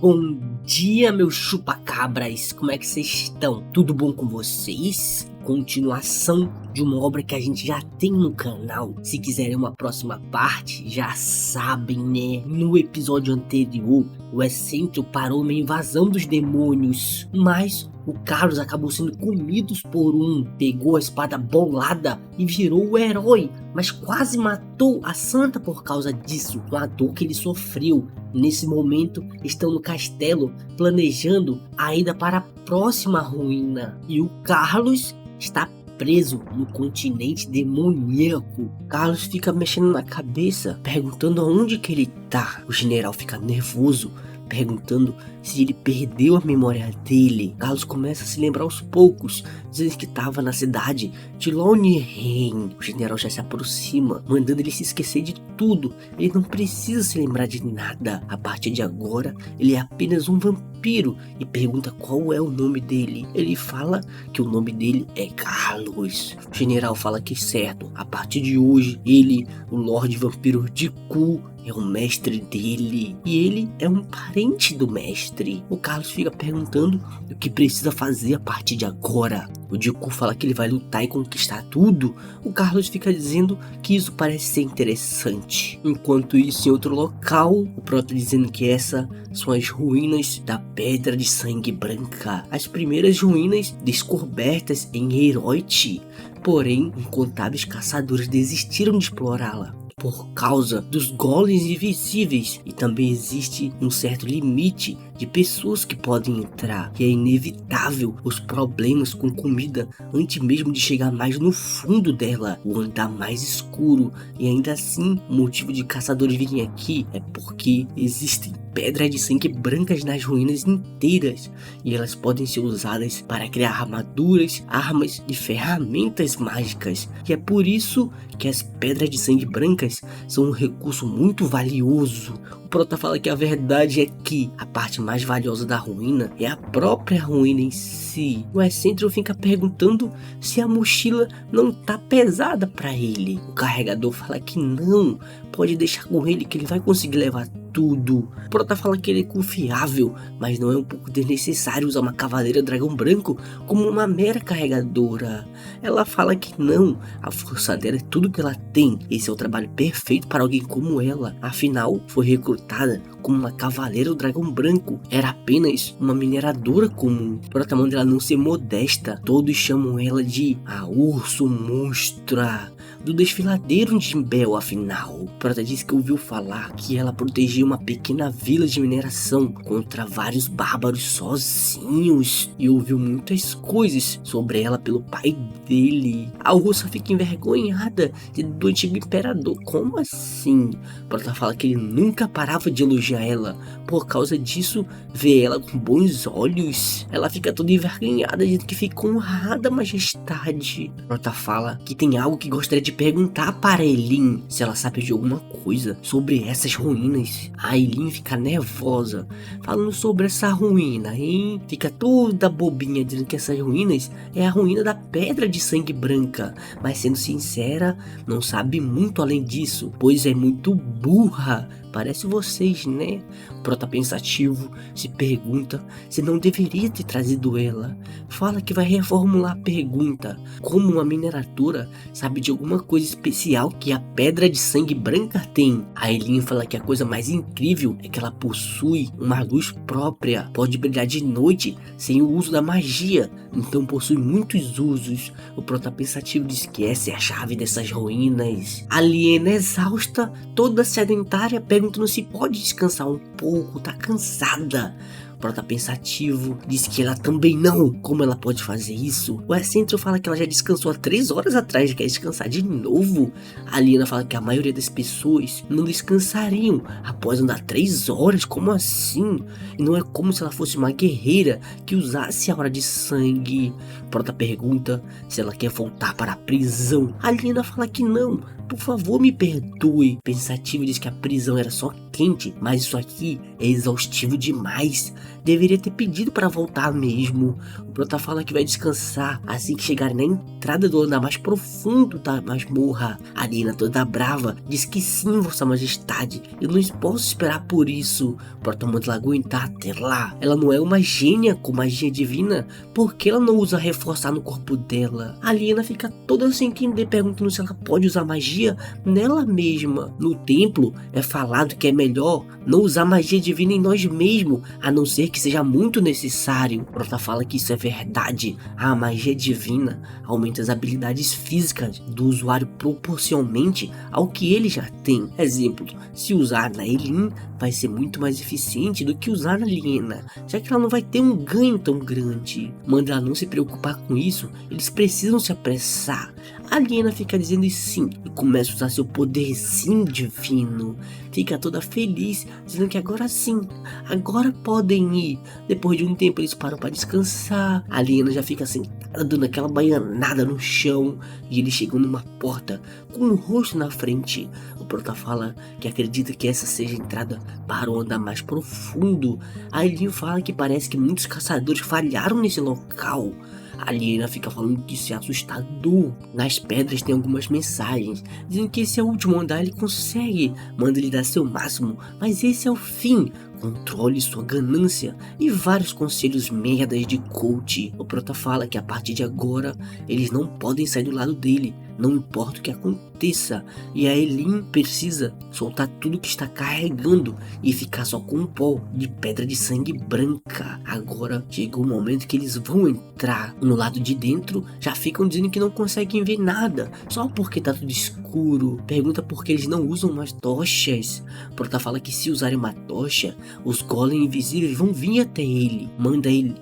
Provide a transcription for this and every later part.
Bom dia, meus chupacabras, como é que vocês estão? Tudo bom com vocês? Continuação de uma obra que a gente já tem no canal. Se quiserem uma próxima parte, já sabem, né? No episódio anterior, o Excêntrico parou uma invasão dos demônios, mas o Carlos acabou sendo comido por um, pegou a espada bolada e virou o herói, mas quase matou a Santa por causa disso, com a dor que ele sofreu. Nesse momento, estão no castelo planejando a ida para a próxima ruína, e o Carlos está preso no continente demoníaco. Carlos fica mexendo na cabeça, perguntando aonde que ele tá. O general fica nervoso, perguntando se ele perdeu a memória dele. Carlos começa a se lembrar aos poucos, dizendo que estava na cidade de Lonirhen. O general já se aproxima, mandando ele se esquecer de tudo. Ele não precisa se lembrar de nada. A partir de agora, ele é apenas um vampiro e pergunta qual é o nome dele. Ele fala que o nome dele é Carlos. O general fala que certo, a partir de hoje, ele, o Lorde Vampiro de Ku, é o mestre dele, e ele é um parente do mestre. O Carlos fica perguntando o que precisa fazer a partir de agora. O Deku fala que ele vai lutar e conquistar tudo. O Carlos fica dizendo que isso parece ser interessante. Enquanto isso, em outro local, o Prota dizendo que essas são as ruínas da Pedra de Sangue Branca, as primeiras ruínas descobertas em Heróite. Porém, incontáveis caçadores desistiram de explorá-la por causa dos golems invisíveis, e também existe um certo limite de pessoas que podem entrar, e é inevitável os problemas com comida antes mesmo de chegar mais no fundo dela, o andar mais escuro. E ainda assim, o motivo de caçadores virem aqui é porque existem pedras de sangue brancas nas ruínas inteiras, e elas podem ser usadas para criar armaduras, armas e ferramentas mágicas, e é por isso que as pedras de sangue brancas são um recurso muito valioso. O Prota fala que a verdade é que a parte mais valiosa da ruína é a própria ruína em si. O Excêntrico fica perguntando se a mochila não tá pesada para ele. O carregador fala que não, pode deixar com ele que ele vai conseguir levar tudo. O Prota fala que ele é confiável, mas não é um pouco desnecessário usar uma cavaleira dragão branco como uma mera carregadora. Ela fala que não, a força dela é tudo que ela tem. Esse é o trabalho perfeito para alguém como ela. Afinal, foi recrutada como uma cavaleira do dragão branco. Era apenas uma mineradora comum. O Prota manda ela não ser modesta. Todos chamam ela de a urso monstra do desfiladeiro de Imbel. Afinal, o Prota disse que ouviu falar que ela protegia uma pequena vila de mineração contra vários bárbaros sozinhos, e ouviu muitas coisas sobre ela pelo pai dele. A ursa fica envergonhada do antigo imperador. Como assim? O Prota fala que ele nunca parava de elogiar ela. Por causa disso, vê ela com bons olhos. Ela fica toda envergonhada, dizendo que fica honrada, majestade. O Prota fala que tem algo que gostaria de perguntar para Elin, se ela sabe de alguma coisa sobre essas ruínas. A Elin fica nervosa, falando sobre essa ruína, hein? Fica toda bobinha, dizendo que essas ruínas é a ruína da Pedra de Sangue Branca, mas sendo sincera, não sabe muito além disso, pois é muito burra. Parece vocês, né? O Prota pensativo se pergunta se não deveria ter trazido ela. Fala que vai reformular a pergunta. Como uma mineradora sabe de alguma coisa especial que a Pedra de Sangue Branca tem? A Elin fala que a coisa mais incrível é que ela possui uma luz própria. Pode brilhar de noite sem o uso da magia. Então possui muitos usos. O Prota pensativo diz que essa é a chave dessas ruínas. A Liena exausta, toda sedentária, perguntando se pode descansar um pouco, tá cansada. O Prota pensativo diz que ela também não. Como ela pode fazer isso? O Excêntrico fala que ela já descansou há 3 horas atrás e quer descansar de novo. A Liena fala que a maioria das pessoas não descansariam após andar 3 horas. Como assim? E não é como se ela fosse uma guerreira que usasse a hora de sangue. O Prota pergunta se ela quer voltar para a prisão. A Liena fala que não. Por favor, me perdoe. Pensativo diz que a prisão era só quente, mas isso aqui é exaustivo demais. Deveria ter pedido para voltar mesmo. O Prota fala que vai descansar assim que chegar na entrada do andar mais profundo da masmorra. A Aliena, toda brava, diz que sim, Vossa Majestade, eu não posso esperar por isso. O Prota manda ela aguentar até lá. Ela não é uma gênia com magia divina, por que ela não usa reforçar no corpo dela? A Aliena fica toda sem entender, perguntando se ela pode usar magia nela mesma. No templo é falado que é melhor não usar magia divina em nós mesmos, a não ser que seja muito necessário. Prota fala que isso é verdade. A magia divina aumenta as habilidades físicas do usuário proporcionalmente ao que ele já tem. Exemplo, se usar na Eileen vai ser muito mais eficiente do que usar na Aliena, já que ela não vai ter um ganho tão grande. Manda ela não se preocupar com isso, eles precisam se apressar. A Aliena fica dizendo sim e começa a usar seu poderzinho divino. Fica toda feliz, dizendo que agora sim, agora podem ir. Depois de um tempo eles param para descansar. A Aliena já fica sentada dando aquela baianada no chão e eles chegam numa porta com um rosto na frente. O Prota fala que acredita que essa seja a entrada para o andar mais profundo. A Aliena fala que parece que muitos caçadores falharam nesse local. A Aliena fica falando que isso é assustador. Nas pedras tem algumas mensagens, dizendo que esse é o último andar, ele consegue. Manda ele dar seu máximo, mas esse é o fim. Controle sua ganância e vários conselhos merdas de coach. O Prota fala que a partir de agora eles não podem sair do lado dele, não importa o que aconteça. E a Eileen precisa soltar tudo que está carregando e ficar só com um pó de pedra de sangue branca. Agora chegou o momento que eles vão entrar. No lado de dentro já ficam dizendo que não conseguem ver nada, só porque tá tudo escuro. Pergunta por que eles não usam umas tochas. O Prota fala que se usarem uma tocha, os golems invisíveis vão vir até ele. Manda ele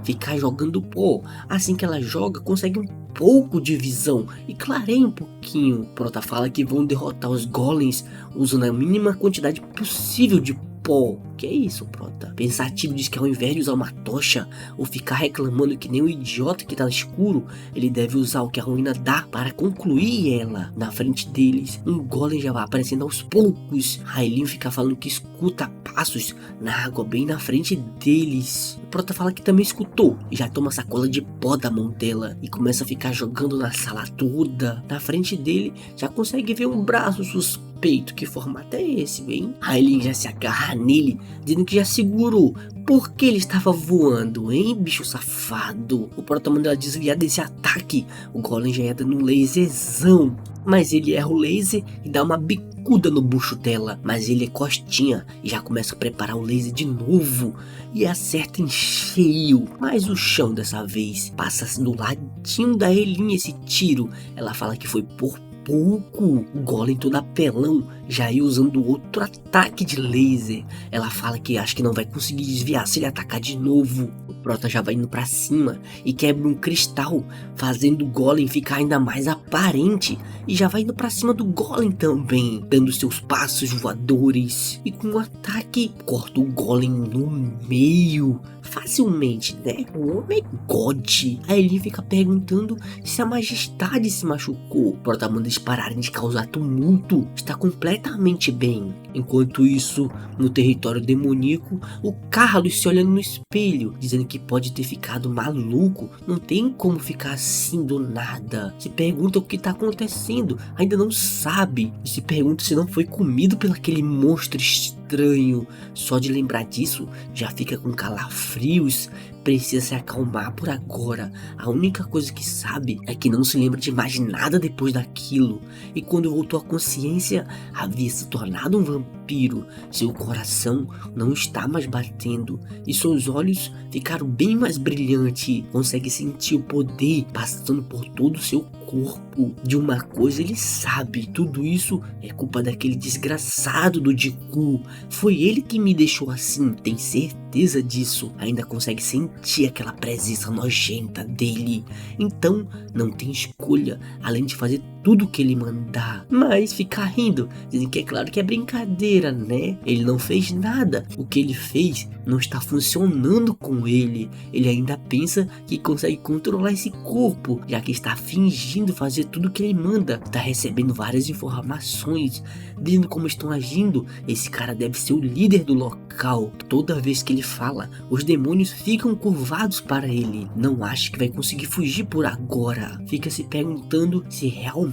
ficar jogando pó. Assim que ela joga, consegue um pouco de visão e clareia um pouquinho. Prota fala que vão derrotar os golems usando a mínima quantidade possível de pó. Que é isso, Prota? Pensativo diz que ao invés de usar uma tocha ou ficar reclamando que nem um idiota que tá escuro, ele deve usar o que a ruína dá para concluir ela. Na frente deles, um golem já vai aparecendo aos poucos. A Eileen fica falando que escuta passos na água bem na frente deles. O Prota fala que também escutou e já toma sacola de pó da mão dela e começa a ficar jogando na sala toda. Na frente dele, já consegue ver um braço suspeito. Que formato é esse, bem? A Eileen já se agarra nele, dizendo que já segurou. Por que ele estava voando, hein, bicho safado? O Prota manda ela desviar desse ataque. O golem já ia dando um laserzão, mas ele erra o laser e dá uma bicuda no bucho dela. Mas ele é costinha e já começa a preparar o laser de novo e acerta em cheio. Mas o chão dessa vez passa do ladinho da Eileen esse tiro. Ela fala que foi por pouco. O golem todo apelão já ia usando outro ataque de laser. Ela fala que acha que não vai conseguir desviar se ele atacar de novo. O Prota já vai indo pra cima e quebra um cristal, fazendo o golem ficar ainda mais aparente. E já vai indo pra cima do golem também, dando seus passos voadores. E com um ataque, corta o golem no meio. Facilmente, né? O homem é God. A Eileen fica perguntando se a majestade se machucou. O Prota manda eles pararem de causar tumulto. Está completamente bem. Enquanto isso, no território demoníaco, o Carlos se olhando no espelho, dizendo que pode ter ficado maluco. Não tem como ficar assim do nada. Se pergunta o que está acontecendo, ainda não sabe. E se pergunta se não foi comido pelo aquele monstro estranho. Só de lembrar disso, já fica com calafrios. Precisa se acalmar por agora. A única coisa que sabe é que não se lembra de mais nada depois daquilo. E quando voltou à consciência, havia se tornado um vampiro. Seu coração não está mais batendo e seus olhos ficaram bem mais brilhantes. Consegue sentir o poder passando por todo o seu corpo. De uma coisa ele sabe: tudo isso é culpa daquele desgraçado do Deku. Foi ele que me deixou assim, tem certeza? certeza disso, ainda consegue sentir aquela presença nojenta dele. Então não tem escolha além de fazer tudo que ele mandar, mas ficar rindo, dizendo que é claro que é brincadeira, né? Ele não fez nada, o que ele fez não está funcionando com ele. Ele ainda pensa que consegue controlar esse corpo, já que está fingindo fazer tudo que ele manda, está recebendo várias informações, vendo como estão agindo. Esse cara deve ser o líder do local. Toda vez que ele fala, os demônios ficam curvados para ele. Não acha que vai conseguir fugir por agora. Fica se perguntando se realmente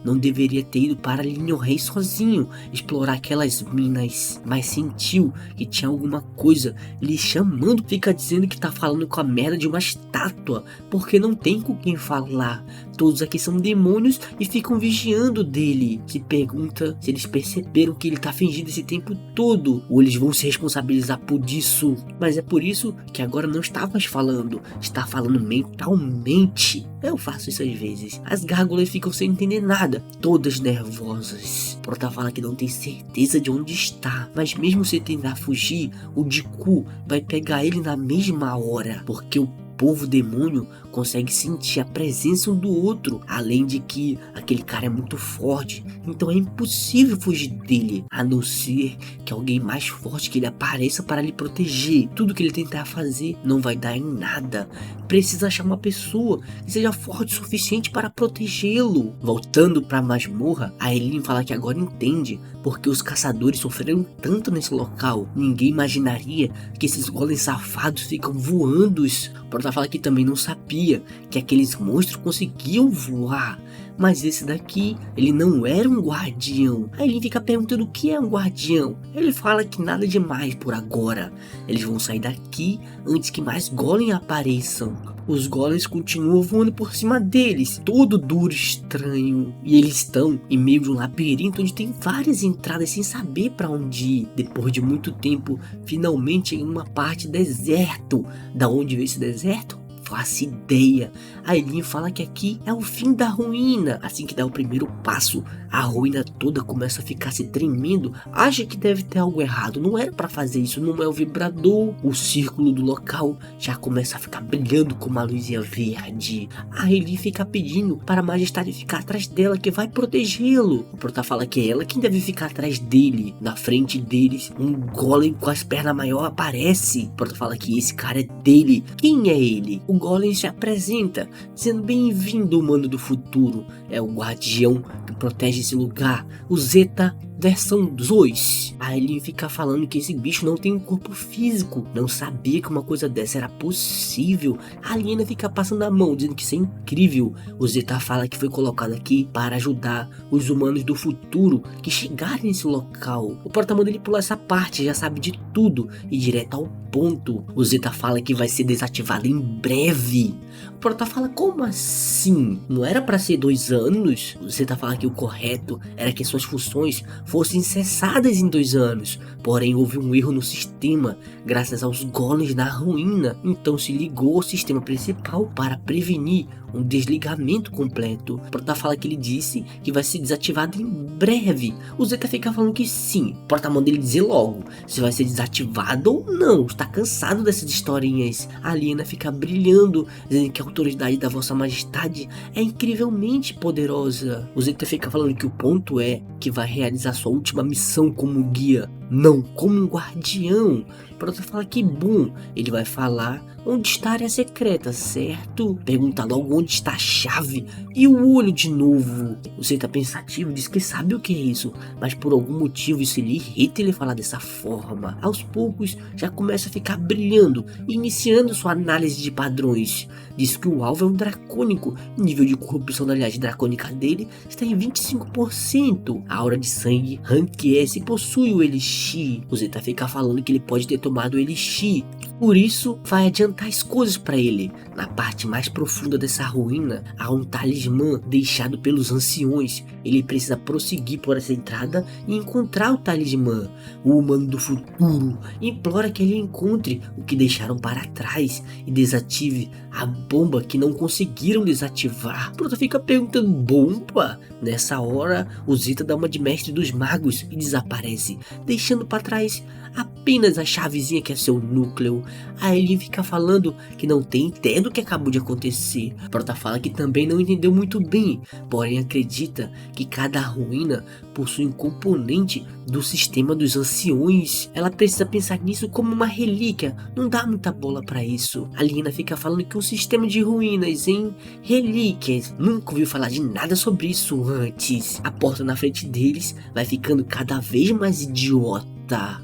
não deveria ter ido para Linho Rei sozinho, explorar aquelas minas, mas sentiu que tinha alguma coisa lhe chamando. Fica dizendo que tá falando com a merda de uma estátua, porque não tem com quem falar. Todos aqui são demônios e ficam vigiando dele. Se pergunta se eles perceberam que ele tá fingindo esse tempo todo, ou eles vão se responsabilizar por isso. Mas é por isso que agora não está mais falando, está falando mentalmente. Eu faço isso às vezes. As gárgulas ficam sem entender nada, todas nervosas. Prota fala que não tem certeza de onde está, mas mesmo se tentar fugir, o Deku vai pegar ele na mesma hora, porque o povo demônio consegue sentir a presença um do outro, além de que aquele cara é muito forte, então é impossível fugir dele, a não ser que alguém mais forte que ele apareça para lhe proteger. Tudo que ele tentar fazer não vai dar em nada, precisa achar uma pessoa que seja forte o suficiente para protegê-lo. Voltando para a masmorra, a Eileen fala que agora entende porque os caçadores sofreram tanto nesse local. Ninguém imaginaria que esses golems safados ficam voando. Prota fala que também não sabia que aqueles monstros conseguiam voar, mas esse daqui, ele não era um guardião. Aí ele fica perguntando o que é um guardião. Ele fala que nada demais por agora. Eles vão sair daqui antes que mais golems apareçam. Os golems continuam voando por cima deles, todo duro e estranho. E eles estão em meio de um labirinto onde tem várias entradas sem saber para onde ir. Depois de muito tempo, finalmente em uma parte deserto. Da onde veio esse deserto? Faço ideia. A Eileen fala que aqui é o fim da ruína. Assim que dá o primeiro passo, a ruína toda começa a ficar se tremendo. Acha que deve ter algo errado. Não era pra fazer isso, não é o vibrador. O círculo do local já começa a ficar brilhando com uma luzinha verde. A Eileen fica pedindo para a Majestade ficar atrás dela, que vai protegê-lo. O Prota fala que é ela quem deve ficar atrás dele. Na frente deles, um golem com as pernas maiores aparece. O Prota fala que esse cara é dele. Quem é ele? O golem se apresenta, dizendo bem-vindo, humano do futuro. É o guardião que protege esse lugar, o Zeta versão 2. A Eileen fica falando que esse bicho não tem um corpo físico. Não sabia que uma coisa dessa era possível. A Aliena fica passando a mão, dizendo que isso é incrível. O Zeta fala que foi colocado aqui para ajudar os humanos do futuro que chegarem nesse local. O porta-mão dele pula essa parte, já sabe de tudo e direto ao ponto. O Zeta fala que vai ser desativado em breve. O Prota fala, como assim? Não era para ser 2 anos? O Zeta fala que o correto era que suas funções fossem cessadas em 2 anos. Porém houve um erro no sistema, graças aos golems da ruína. Então se ligou ao sistema principal para prevenir um desligamento completo. O Prota fala que ele disse que vai ser desativado em breve. O Zeta fica falando que sim. O porta-mão dele dizer logo se vai ser desativado ou não. Está cansado dessas historinhas. A Aliena fica brilhando, dizendo que a autoridade da Vossa Majestade é incrivelmente poderosa. O Zeta fica falando que o ponto é que vai realizar sua última missão como guia, não como um guardião. O Prota fala que bom, ele vai falar onde está a área secreta, certo? Pergunta logo onde está a chave e o olho de novo. O Zeta pensativo diz que sabe o que é isso, mas por algum motivo isso lhe irrita ele falar dessa forma. Aos poucos já começa a ficar brilhando, iniciando sua análise de padrões. Diz que o alvo é um dracônico, o nível de corrupção da linhagem dracônica dele está em 25%. A aura de sangue Rank S possui o Elixir. O Zeta fica falando que ele pode ter tomado o Elixir, Por isso, vai adiantar as coisas para ele. Na parte mais profunda dessa ruína, há um talismã deixado pelos anciões. Ele precisa prosseguir por essa entrada e encontrar o talismã. O humano do futuro implora que ele encontre o que deixaram para trás e desative a bomba que não conseguiram desativar. O Prota fica perguntando: bomba? Nessa hora, o Zeta dá uma de mestre dos magos e desaparece, deixando para trás apenas a chavezinha que é seu núcleo. A Ellie fica falando que não tem ideia do que acabou de acontecer. Prota fala que também não entendeu muito bem, porém acredita que cada ruína possui um componente do sistema dos anciões. Ela precisa pensar nisso como uma relíquia, não dá muita bola para isso. A Liena fica falando que um sistema de ruínas em relíquias, nunca ouviu falar de nada sobre isso antes. A porta na frente deles vai ficando cada vez mais idiota.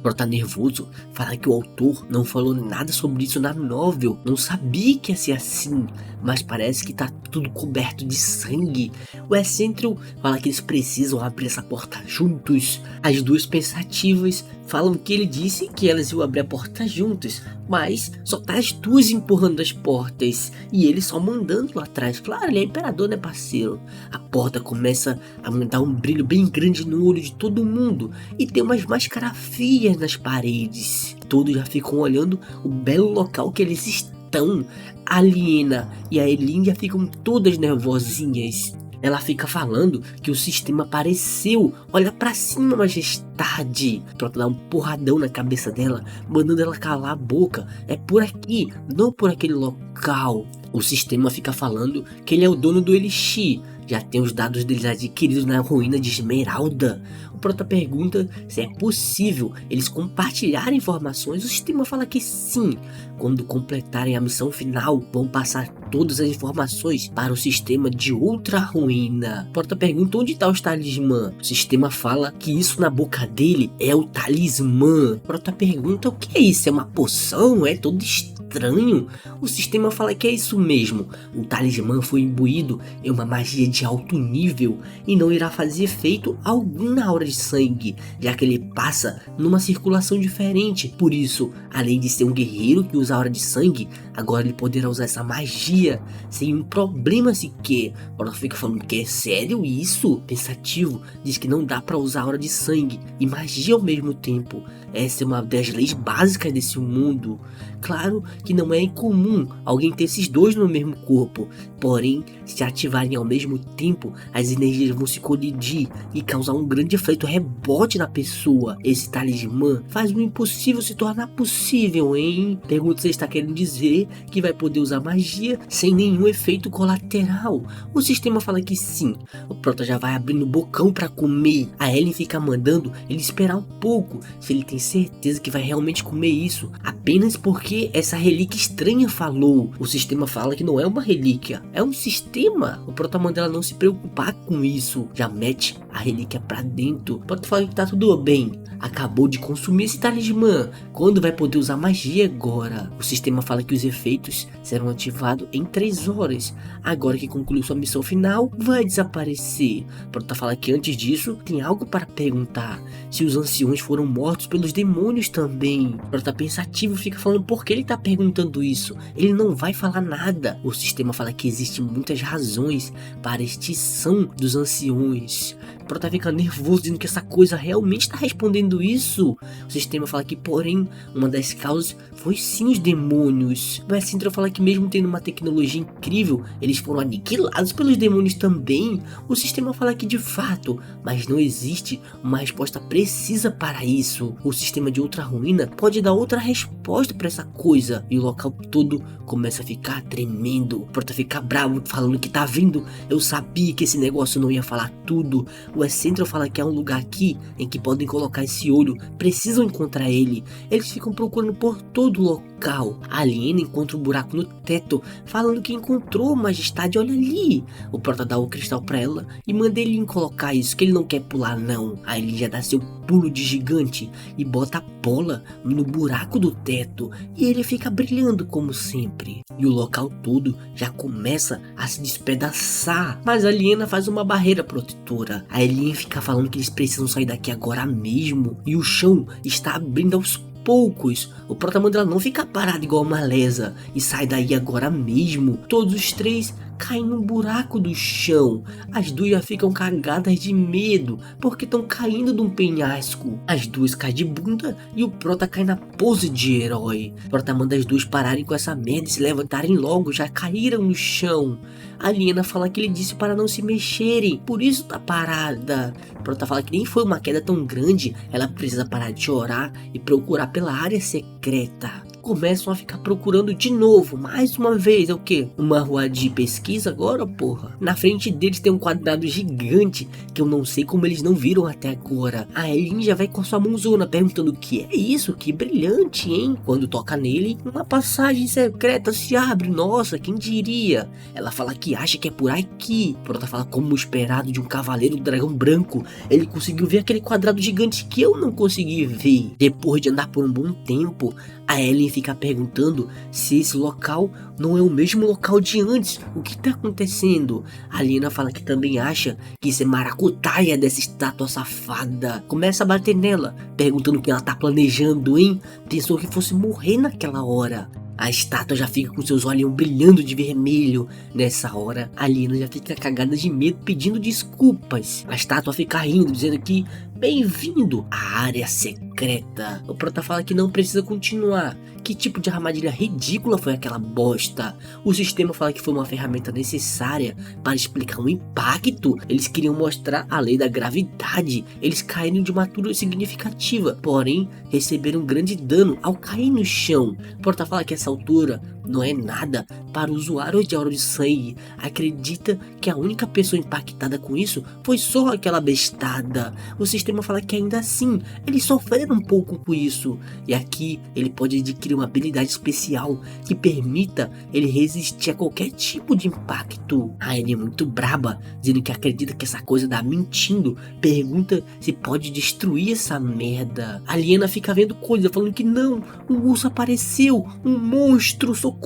Prota nervoso, fala que o autor não falou nada sobre isso na novel, não sabia que ia ser assim, mas parece que tá tudo coberto de sangue. O Essential fala que eles precisam abrir essa porta juntos. As duas pensativas falam que ele disse que elas iam abrir a porta juntos, mas só tá as duas empurrando as portas e ele só mandando lá atrás. Claro, ele é imperador, né, parceiro? A porta começa a mandar um brilho bem grande no olho de todo mundo e tem umas máscaras feias nas paredes. Todos já ficam olhando o belo local que eles estão. A Liena e a Elin já ficam todas nervosinhas. Ela fica falando que o sistema apareceu. Olha pra cima, majestade. Prota dá um porradão na cabeça dela, mandando ela calar a boca. É por aqui, não por aquele local. O sistema fica falando que ele é o dono do Elixir. Já tem os dados deles adquiridos na ruína de Esmeralda. O Prota pergunta se é possível eles compartilharem informações. O sistema fala que sim. Quando completarem a missão final, vão passar todas as informações para o sistema de outra ruína. O Prota pergunta onde está o talismã. O sistema fala que isso na boca dele é o talismã. O Prota pergunta: o que é isso? É uma poção? É todo estranho. O sistema fala que é isso mesmo. O talismã foi imbuído em uma magia de alto nível e não irá fazer efeito algum na hora de sangue, já que ele passa numa circulação diferente. Por isso, além de ser um guerreiro que usa a hora de sangue, agora ele poderá usar essa magia sem um problema sequer. Ela fica falando que é sério isso? Pensativo, diz que não dá pra usar a hora de sangue e magia ao mesmo tempo. Essa é uma das leis básicas desse mundo. Claro que não é incomum alguém ter esses dois no mesmo corpo, porém, se ativarem ao mesmo tempo, as energias vão se colidir e causar um grande efeito rebote na pessoa. Esse talismã faz o impossível se tornar possível, hein? Pergunta se você está querendo dizer que vai poder usar magia sem nenhum efeito colateral. O sistema fala que sim. O Prota já vai abrindo o bocão para comer. A Ellen fica mandando ele esperar um pouco, se ele tem certeza que vai realmente comer isso, apenas porque essa relíquia estranha falou. O sistema fala que não é uma relíquia, é um sistema. O Prota manda ela não se preocupar com isso, já mete a relíquia pra dentro. O Prota fala que tá tudo bem, acabou de consumir esse talismã, quando vai poder usar magia agora? O sistema fala que os efeitos serão ativados em 3 horas, agora que concluiu sua missão final, vai desaparecer. O Prota fala que antes disso, tem algo para perguntar, se os anciões foram mortos pelos demônios também. O Prota pensativo fica falando por que ele tá perguntando isso, ele não vai falar nada. O sistema fala que existem muitas razões para a extinção dos anciões. O Prota fica nervoso dizendo que essa coisa realmente está respondendo isso. O sistema fala que, porém, uma das causas foi sim os demônios. O Essential fala que mesmo tendo uma tecnologia incrível, eles foram aniquilados pelos demônios também. O sistema fala que de fato, mas não existe uma resposta precisa para isso. O sistema de outra ruína pode dar outra resposta para essa coisa. E o local todo começa a ficar tremendo. O Prota fica bravo falando que tá vendo, eu sabia que esse negócio não ia falar tudo. O Essential fala que há um lugar aqui em que podem colocar esse olho, precisam encontrar ele. Eles ficam procurando por todo o local. A Aliena encontra um buraco no teto, falando que encontrou, majestade, olha ali. O Prota dá o cristal pra ela e manda ele colocar isso, que ele não quer pular não. Aí ele já dá seu pulo de gigante e bota a bola no buraco do teto e ele fica brilhando como sempre. E o local todo já começa a se despedaçar, mas a Aliena faz uma barreira protetora. A Elien fica falando que eles precisam sair daqui agora mesmo e o chão está abrindo aos poucos. O Prota manda ela não ficar parada igual uma lesa e sai daí agora mesmo. Todos os três caem num buraco do chão. As duas já ficam cagadas de medo porque estão caindo de um penhasco. As duas caem de bunda e o Prota cai na pose de herói. O Prota manda as duas pararem com essa merda e se levantarem logo, já caíram no chão. A Liena fala que ele disse para não se mexerem, por isso tá parada. O Prota fala que nem foi uma queda tão grande, ela precisa parar de chorar e procurar pela área secreta. Começam a ficar procurando de novo, mais uma vez. É o que? Uma rua de pesquisa agora, porra? Na frente deles tem um quadrado gigante que eu não sei como eles não viram até agora. A Elin já vai com a sua mãozona perguntando o que é isso, que brilhante, hein? Quando toca nele, uma passagem secreta se abre. Nossa, quem diria? Ela fala que acha que é por aqui. Prota fala como esperado de um cavaleiro do dragão branco. Ele conseguiu ver aquele quadrado gigante que eu não consegui ver. Depois de andar por um bom tempo, a Ellen fica perguntando se esse local não é o mesmo local de antes. O que tá acontecendo? A Liena fala que também acha que isso é maracutaia dessa estátua safada. Começa a bater nela, perguntando o que ela tá planejando, hein? Pensou que fosse morrer naquela hora. A estátua já fica com seus olhos brilhando de vermelho. Nessa hora, a Liena já fica cagada de medo, pedindo desculpas. A estátua fica rindo, dizendo que bem-vindo à área secreta. O Prota fala que não precisa continuar. Que tipo de armadilha ridícula foi aquela bosta? O sistema fala que foi uma ferramenta necessária para explicar um impacto. Eles queriam mostrar a lei da gravidade. Eles caíram de uma altura significativa, porém receberam grande dano ao cair no chão. O Prota fala que essa altura não é nada para o usuário de aura de sangue. Acredita que a única pessoa impactada com isso foi só aquela bestada. O sistema fala que ainda assim eles sofreram um pouco com isso, e aqui ele pode adquirir uma habilidade especial que permita ele resistir a qualquer tipo de impacto. A Ellie é muito braba, dizendo que acredita que essa coisa dá mentindo, pergunta se pode destruir essa merda. A Liena fica vendo coisa, falando que não, um urso apareceu, um monstro, socorro.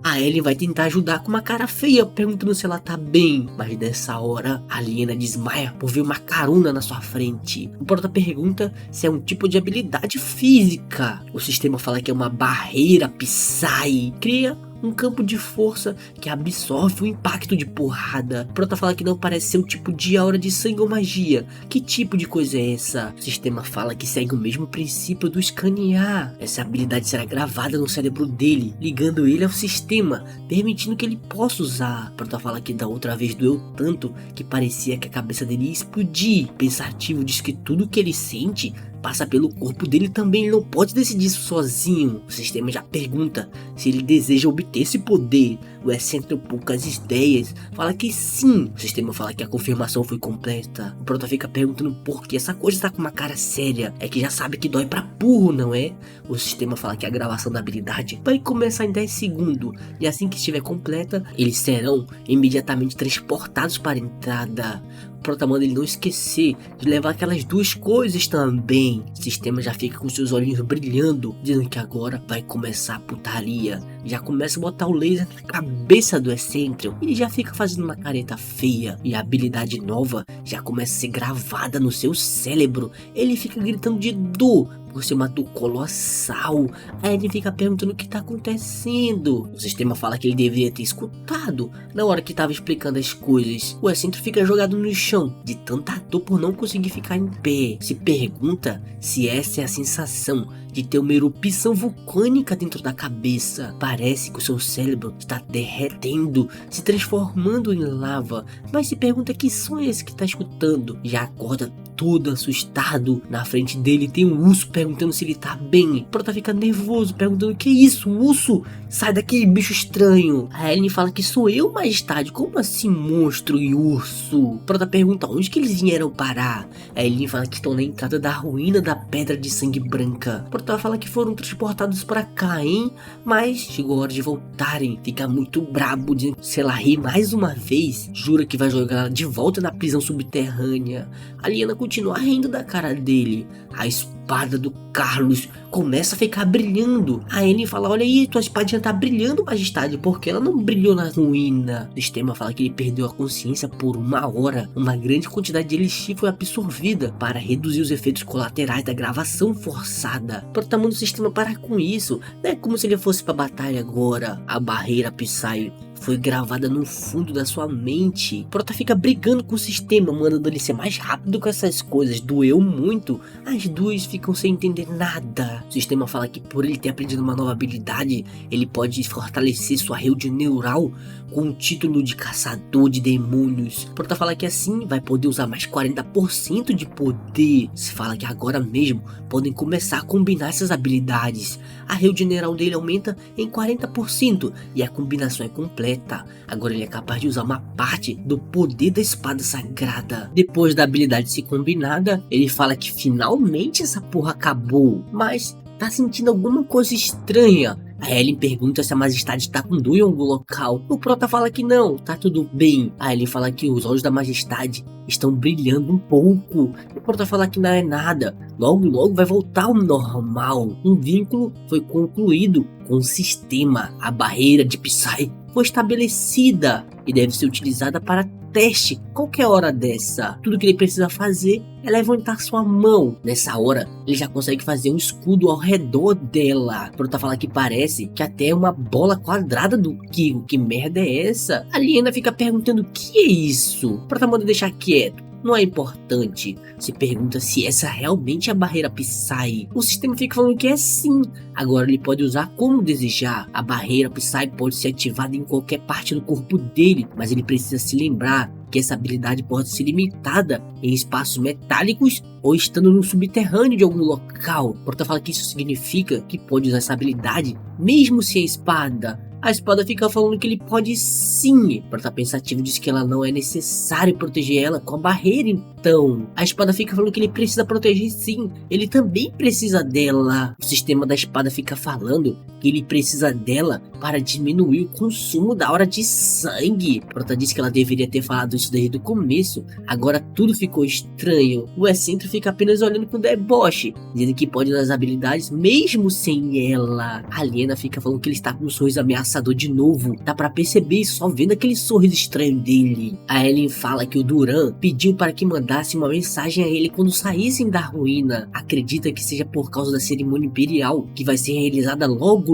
A Ellie vai tentar ajudar com uma cara feia, perguntando se ela tá bem, mas nessa hora a Liena desmaia por ver uma caruna na sua frente. O Prota pergunta se é um tipo de habilidade física. O sistema fala que é uma barreira Psy. Cria um campo de força que absorve o impacto de porrada. Prota fala que não parece ser um tipo de aura de sangue ou magia. Que tipo de coisa é essa? O sistema fala que segue o mesmo princípio do escanear. Essa habilidade será gravada no cérebro dele, ligando ele ao sistema, permitindo que ele possa usar. Prota fala que da outra vez doeu tanto que parecia que a cabeça dele ia explodir. Pensativo diz que tudo que ele sente passa pelo corpo dele também, ele não pode decidir isso sozinho. O sistema já pergunta se ele deseja obter esse poder. O excêntrico, poucas ideias, fala que sim. O sistema fala que a confirmação foi completa. O Prota fica perguntando por que essa coisa tá com uma cara séria. É que já sabe que dói pra burro, não é? O sistema fala que a gravação da habilidade vai começar em 10 segundos. E assim que estiver completa, eles serão imediatamente transportados para a entrada. O Prota manda ele não esquecer de levar aquelas duas coisas também. O sistema já fica com seus olhinhos brilhando, dizendo que agora vai começar a putaria. Já começa a botar o laser na cabeça do excêntrico. Ele já fica fazendo uma careta feia. E a habilidade nova já começa a ser gravada no seu cérebro. Ele fica gritando de dor por ser uma dor colossal. Aí ele fica perguntando o que tá acontecendo. O sistema fala que ele deveria ter escutado na hora que tava explicando as coisas. O excêntrico fica jogado no chão de tanta dor por não conseguir ficar em pé. Se pergunta se essa é a sensação de ter uma erupção vulcânica dentro da cabeça. Parece que o seu cérebro está derretendo, se transformando em lava. Mas se pergunta que som é esse que está escutando. Já acorda todo assustado. Na frente dele tem um urso perguntando se ele tá bem. O Prota fica nervoso, perguntando: que isso, urso? Sai daqui, bicho estranho. A Ellen fala que sou eu, majestade. Como assim monstro e urso? O Prota pergunta onde que eles vieram parar. A Ellen fala que estão na entrada da ruína da Pedra de Sangue Branca. O Prota fala que foram transportados pra cá, hein? Mas chegou a hora de voltarem. Fica muito brabo, dizendo que se ela rir mais uma vez, jura que vai jogar ela de volta na prisão subterrânea. A Liena continua rindo da cara dele. A espada do Carlos começa a ficar brilhando. A Ellen fala: olha aí, tua espadinha tá brilhando, majestade, porque ela não brilhou na ruína. O sistema fala que ele perdeu a consciência por 1 hora. Uma grande quantidade de elixir foi absorvida para reduzir os efeitos colaterais da gravação forçada. Protamando o sistema parar com isso. Não é como se ele fosse pra batalha agora. A barreira Psy foi gravada no fundo da sua mente. Prota fica brigando com o sistema, mandando ele ser mais rápido com essas coisas. Doeu muito. As duas ficam sem entender nada. O sistema fala que por ele ter aprendido uma nova habilidade, ele pode fortalecer sua rede neural com o título de caçador de demônios. Prota fala que assim vai poder usar mais 40% de poder. Se fala que agora mesmo podem começar a combinar essas habilidades. A rede neural dele aumenta em 40% e a combinação é completa. Agora ele é capaz de usar uma parte do poder da espada sagrada. Depois da habilidade ser combinada, ele fala que finalmente essa porra acabou, mas tá sentindo alguma coisa estranha. A Ellen pergunta se a majestade tá com dor em algum local. O Prota fala que não, tá tudo bem. A Ellen fala que os olhos da majestade estão brilhando um pouco. O Prota fala que não é nada. Logo vai voltar ao normal. Um vínculo foi concluído com o sistema. A barreira de Psy foi estabelecida e deve ser utilizada para teste qualquer hora dessa. Tudo que ele precisa fazer é levantar sua mão. Nessa hora, ele já consegue fazer um escudo ao redor dela. Prota fala que parece que até uma bola quadrada do Kiko. Que merda é essa? A Liena fica perguntando: o que é isso? Prota manda deixar quieto. Não é importante. Se pergunta se essa realmente é a barreira Psy. O sistema fica falando que é sim. Agora ele pode usar como desejar. A barreira Psy pode ser ativada em qualquer parte do corpo dele, mas ele precisa se lembrar que essa habilidade pode ser limitada em espaços metálicos ou estando no subterrâneo de algum local. Prota fala que isso significa que pode usar essa habilidade mesmo sem a espada. A espada fica falando que ele pode sim. Prota pensativo diz que ela não é necessário proteger ela com a barreira, então. A espada fica falando que ele precisa proteger sim. Ele também precisa dela. O sistema da espada fica falando que ele precisa dela para diminuir o consumo da aura de sangue. Prota diz que ela deveria ter falado isso desde o começo. Agora tudo ficou estranho. O Excentro fica apenas olhando com deboche, dizendo que pode usar as habilidades mesmo sem ela. A Liena fica falando que ele está com um sorriso ameaçador de novo. Dá pra perceber só vendo aquele sorriso estranho dele. A Ellen fala que o Duran pediu para que mandasse uma mensagem a ele quando saíssem da ruína. Acredita que seja por causa da cerimônia imperial que vai ser realizada logo.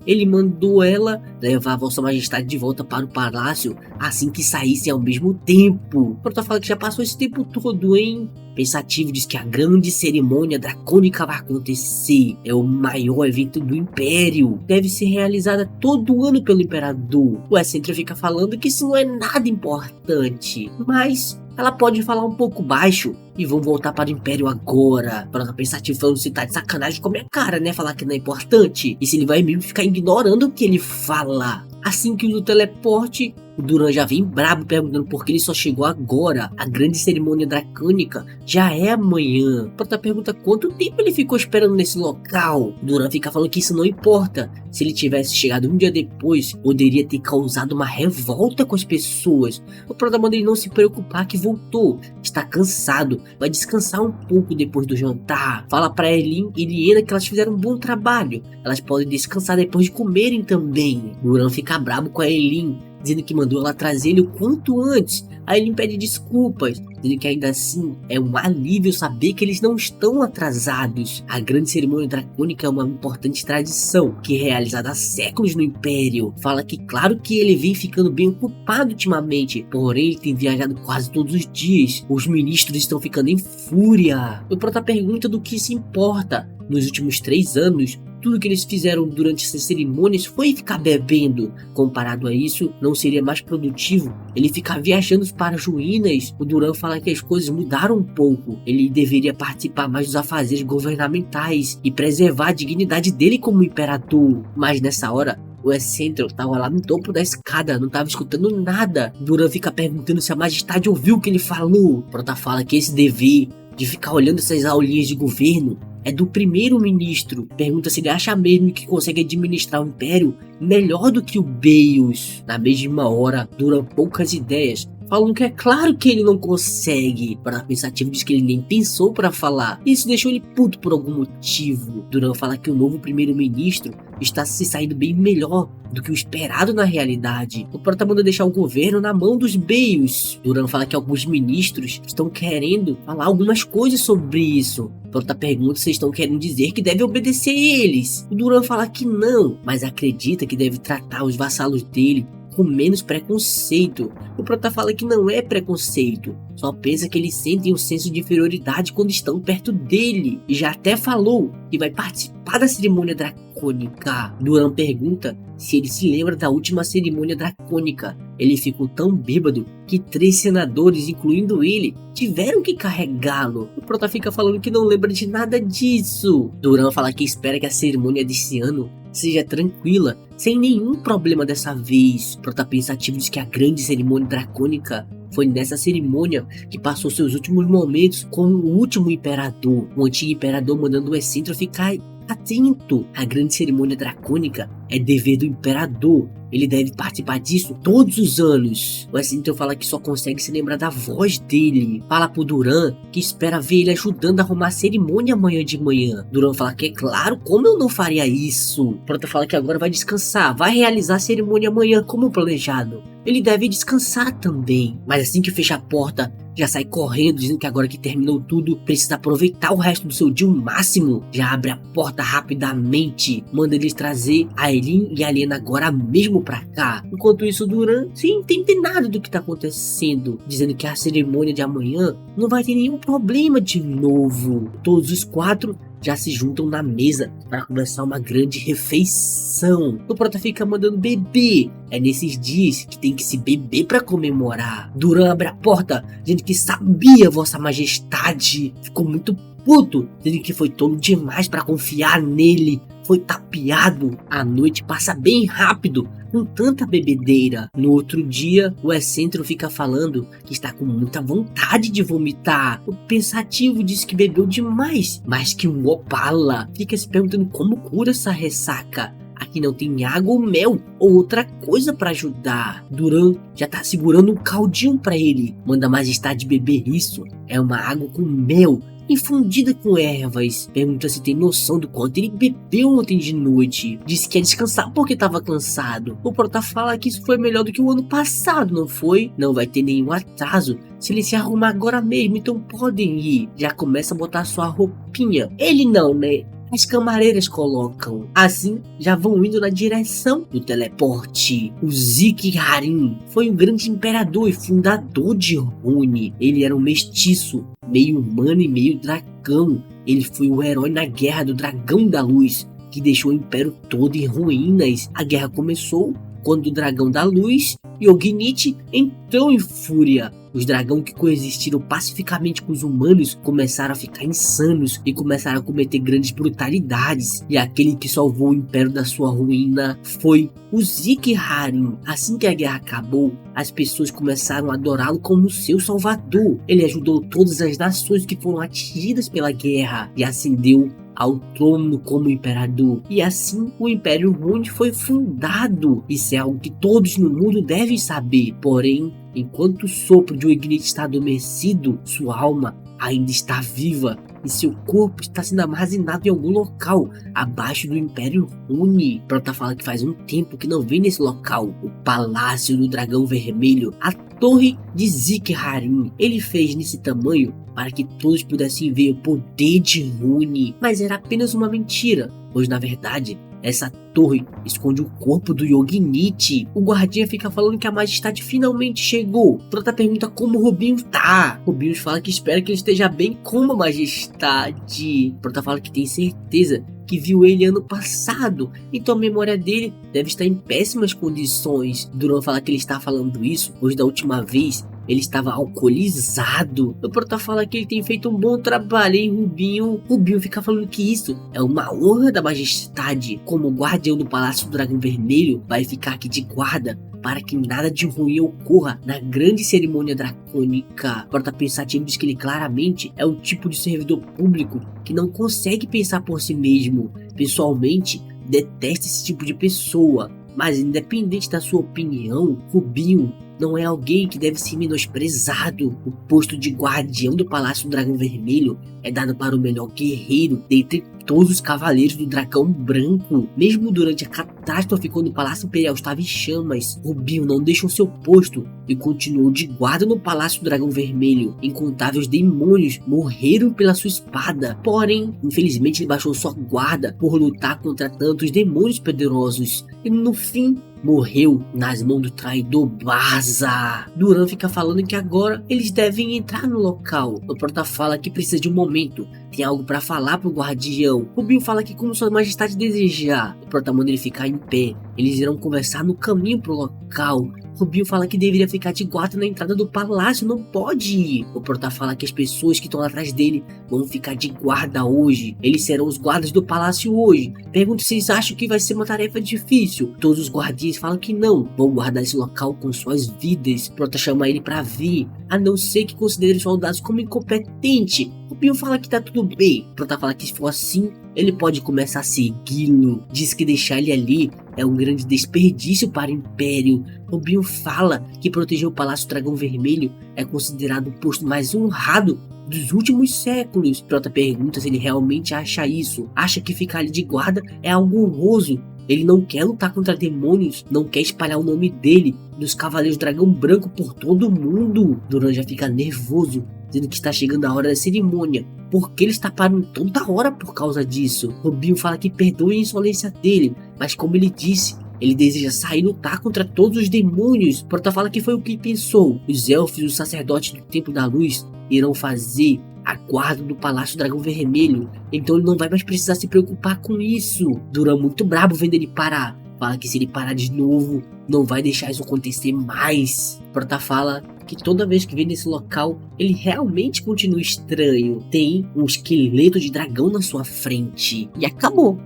Ele mandou ela levar a Vossa Majestade de volta para o palácio assim que saíssem ao mesmo tempo. Prota fala que já passou esse tempo todo, hein? Pensativo diz que a grande cerimônia dracônica vai acontecer. É o maior evento do Império. Deve ser realizada todo ano pelo Imperador. O Excentro fica falando que isso não é nada importante, mas ela pode falar um pouco baixo e vão voltar para o Império agora. Prota pensativo falando se tá de sacanagem com a minha cara, né? Falar que não é importante. E se ele vai mesmo ficar ignorando o que ele fala. Assim que usa o teleporte, o Duran já vem brabo perguntando por que ele só chegou agora. A grande cerimônia dracônica já é amanhã. Prota pergunta quanto tempo ele ficou esperando nesse local. O Duran fica falando que isso não importa. Se ele tivesse chegado um dia depois, poderia ter causado uma revolta com as pessoas. O Prota manda ele não se preocupar que voltou. Está cansado, vai descansar um pouco depois do jantar. Fala pra Elin e Liena que elas fizeram um bom trabalho. Elas podem descansar depois de comerem também. O Duran fica brabo com a Elin, dizendo que mandou ela trazer ele o quanto antes. Aí ele pede desculpas, dizendo que ainda assim é um alívio saber que eles não estão atrasados. A grande cerimônia dracônica é uma importante tradição que é realizada há séculos no Império. Fala que claro que ele vem ficando bem ocupado ultimamente, porém ele tem viajado quase todos os dias. Os ministros estão ficando em fúria. O Prota pergunta do que se importa. Nos últimos 3 anos, tudo que eles fizeram durante essas cerimônias foi ficar bebendo. Comparado a isso, não seria mais produtivo ele ficar viajando para as ruínas? O Duran fala que as coisas mudaram um pouco. Ele deveria participar mais dos afazeres governamentais e preservar a dignidade dele como imperador. Mas nessa hora, o Excentro estava lá no topo da escada, não estava escutando nada. Duran fica perguntando se a majestade ouviu o que ele falou. Prota fala que esse dever de ficar olhando essas aulinhas de governo é do primeiro-ministro. Pergunta se ele acha mesmo que consegue administrar o Império melhor do que o Beios. Na mesma hora, duram poucas ideias. falando que é claro que ele não consegue. Prota pensativo diz que ele nem pensou pra falar. Isso deixou ele puto por algum motivo. Duran fala que o novo primeiro-ministro está se saindo bem melhor do que o esperado na realidade. O Prota manda deixar o governo na mão dos Bales. Duran fala que alguns ministros estão querendo falar algumas coisas sobre isso. O Prota pergunta se estão querendo dizer que deve obedecer eles. O Duran fala que não, mas acredita que deve tratar os vassalos dele com menos preconceito. O Prota fala que não é preconceito, só pensa que eles sentem um senso de inferioridade quando estão perto dele, e já até falou que vai participar da cerimônia dracônica. Duran pergunta se ele se lembra da última cerimônia dracônica. Ele ficou tão bêbado que 3 senadores, incluindo ele, tiveram que carregá-lo. O Prota fica falando que não lembra de nada disso. Duran fala que espera que a cerimônia desse ano seja tranquila, sem nenhum problema dessa vez. Prota pensativo diz que a grande cerimônia dracônica foi nessa cerimônia que passou seus últimos momentos com o último imperador. O antigo imperador mandando o Excentro ficar atento. A grande cerimônia dracônica é dever do imperador. Ele deve participar disso todos os anos. O Excentro fala que só consegue se lembrar da voz dele. Fala pro Duran que espera ver ele ajudando a arrumar a cerimônia amanhã de manhã. Duran fala que é claro, como eu não faria isso? Prota fala que agora vai descansar, vai realizar a cerimônia amanhã como planejado. Ele deve descansar também. Mas assim que fecha a porta, já sai correndo, dizendo que agora que terminou tudo, precisa aproveitar o resto do seu dia ao máximo. Já abre a porta rapidamente, manda eles trazer a Elin e a Lena agora mesmo pra cá. Enquanto isso, Duran, sem entender nada do que tá acontecendo, dizendo que a cerimônia de amanhã não vai ter nenhum problema de novo. Todos os 4 já se juntam na mesa para começar uma grande refeição. O Prota fica mandando beber. É nesses dias que tem que se beber para comemorar. Duran abre a porta, dizendo que sabia, Vossa Majestade. Ficou muito puto, dizendo que foi tolo demais para confiar nele. Foi tapeado. A noite passa bem rápido com tanta bebedeira. No outro dia, o Excentro fica falando que está com muita vontade de vomitar. O pensativo diz que bebeu demais, mas que um Opala. Fica se perguntando como cura essa ressaca. Aqui não tem água ou mel ou outra coisa para ajudar. Duran já tá segurando um caldinho para ele. Manda a Majestade beber isso. É uma água com mel infundida com ervas. Pergunta se tem noção do quanto ele bebeu ontem de noite. Disse que ia descansar porque estava cansado. O Prota fala que isso foi melhor do que o ano passado, não foi? Não vai ter nenhum atraso se ele se arrumar agora mesmo, então podem ir. Já começa a botar sua roupinha. Ele não, né? As camareiras colocam. Assim, já vão indo na direção do teleporte. O Zeke Harin foi um grande imperador e fundador de Rune. Ele era um mestiço, meio humano e meio dragão. Ele foi o herói na Guerra do Dragão da Luz, que deixou o Império todo em ruínas. A guerra começou quando o Dragão da Luz, Yogg-Nit, entrou em fúria. Os dragões que coexistiram pacificamente com os humanos começaram a ficar insanos e começaram a cometer grandes brutalidades. E aquele que salvou o império da sua ruína foi o Zeke Harin. Assim que a guerra acabou, as pessoas começaram a adorá-lo como seu salvador. Ele ajudou todas as nações que foram atingidas pela guerra e ascendeu ao trono como imperador. E assim o Império Rune foi fundado. Isso é algo que todos no mundo devem saber. Porém, enquanto o sopro de Yogg-Nit está adormecido, sua alma ainda está viva e seu corpo está sendo armazenado em algum local abaixo do Império Rune. Prota fala que faz um tempo que não vem nesse local. O Palácio do Dragão Vermelho, a Torre de Zeke Harin. Ele fez nesse tamanho para que todos pudessem ver o poder de Rune, mas era apenas uma mentira, pois na verdade essa torre esconde o corpo do Yogg-Nit. O guardinha fica falando que a Majestade finalmente chegou. Prota pergunta como o Rubius tá. Rubius fala que espera que ele esteja bem como a Majestade. Prota fala que tem certeza que viu ele ano passado, então a memória dele deve estar em péssimas condições. Duran fala que ele está falando isso, pois da última vez ele estava alcoolizado. O Prota fala que ele tem feito um bom trabalho, hein, Rubinho? Rubinho fica falando que isso é uma honra da Majestade. Como guardião do Palácio do Dragão Vermelho, vai ficar aqui de guarda para que nada de ruim ocorra na grande cerimônia dracônica. Prota pensativo diz que ele claramente é o tipo de servidor público que não consegue pensar por si mesmo. Pessoalmente, detesta esse tipo de pessoa. Mas independente da sua opinião, Rubinho não é alguém que deve ser menosprezado. O posto de guardião do Palácio do Dragão Vermelho é dado para o melhor guerreiro dentre todos os cavaleiros do Dragão Branco. Mesmo durante a catástrofe, quando o Palácio Imperial estava em chamas, Rubinho não deixou seu posto e continuou de guarda no Palácio do Dragão Vermelho. Incontáveis demônios morreram pela sua espada, porém, infelizmente ele baixou sua guarda por lutar contra tantos demônios poderosos. E no fim, morreu nas mãos do traidor Baza. Duran fica falando que agora eles devem entrar no local. O Prota fala que precisa de um momento, tem algo para falar pro guardião. Rubinho fala que como sua majestade desejar. O Prota manda ele ficar em pé. Eles irão conversar no caminho pro local. Rubinho fala que deveria ficar de guarda na entrada do palácio, não pode ir. O Prota fala que as pessoas que estão atrás dele vão ficar de guarda hoje. Eles serão os guardas do palácio hoje. Pergunto se vocês acham que vai ser uma tarefa difícil. Todos os guardiões falam que não, vão guardar esse local com suas vidas. O Prota chama ele pra vir, a não ser que considere os soldados como incompetente. Rubinho fala que tá tudo bem. O Prota fala que se for assim, ele pode começar a segui-lo. Diz que deixar ele ali é um grande desperdício para o Império. Rubinho fala que proteger o Palácio Dragão Vermelho é considerado o posto mais honrado dos últimos séculos. Prota pergunta se ele realmente acha isso. Acha que ficar ali de guarda é algo honroso. Ele não quer lutar contra demônios, não quer espalhar o nome dele, dos Cavaleiros Dragão Branco por todo mundo. Duran já fica nervoso, dizendo que está chegando a hora da cerimônia, porque ele está parando toda hora por causa disso. Rubinho fala que perdoe a insolência dele, mas como ele disse, ele deseja sair e lutar contra todos os demônios. Prota fala que foi o que pensou. Os elfos e os sacerdotes do Templo da Luz irão fazer a guarda do Palácio Dragão Vermelho, então ele não vai mais precisar se preocupar com isso. Duran muito brabo vendo ele parar. Fala que se ele parar de novo, não vai deixar isso acontecer mais. Prota fala que toda vez que vem nesse local, ele realmente continua estranho. Tem um esqueleto de dragão na sua frente. E acabou.